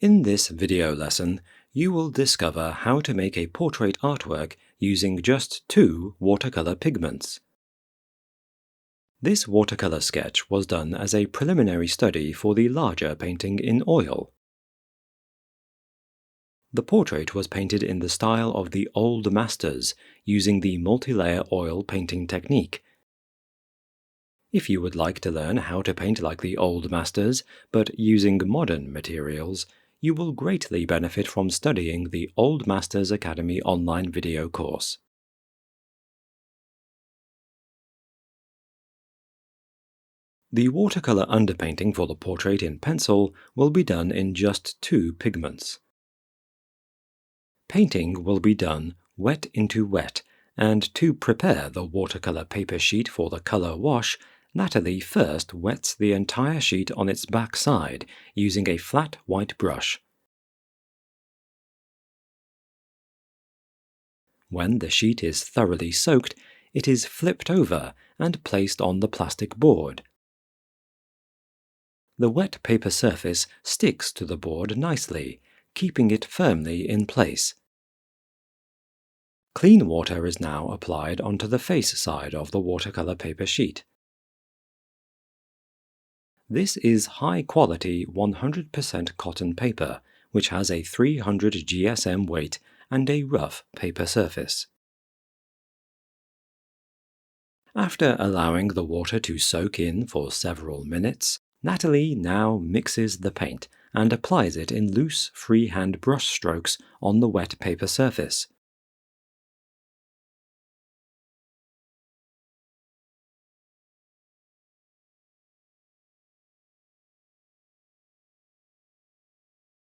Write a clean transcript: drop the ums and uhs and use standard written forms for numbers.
In this video lesson, you will discover how to make a portrait artwork using just 2 watercolor pigments. This watercolor sketch was done as a preliminary study for the larger painting in oil. The portrait was painted in the style of the old masters, using the multi-layer oil painting technique. If you would like to learn how to paint like the old masters, but using modern materials, you will greatly benefit from studying the Old Masters Academy online video course. The watercolor underpainting for the portrait in pencil will be done in just 2 pigments. Painting will be done wet into wet, and to prepare the watercolor paper sheet for the color wash, Natalie first wets the entire sheet on its back side using a flat white brush. When the sheet is thoroughly soaked, it is flipped over and placed on the plastic board. The wet paper surface sticks to the board nicely, keeping it firmly in place. Clean water is now applied onto the face side of the watercolor paper sheet. This is high-quality 100% cotton paper, which has a 300 GSM weight and a rough paper surface. After allowing the water to soak in for several minutes, Natalie now mixes the paint and applies it in loose freehand brush strokes on the wet paper surface.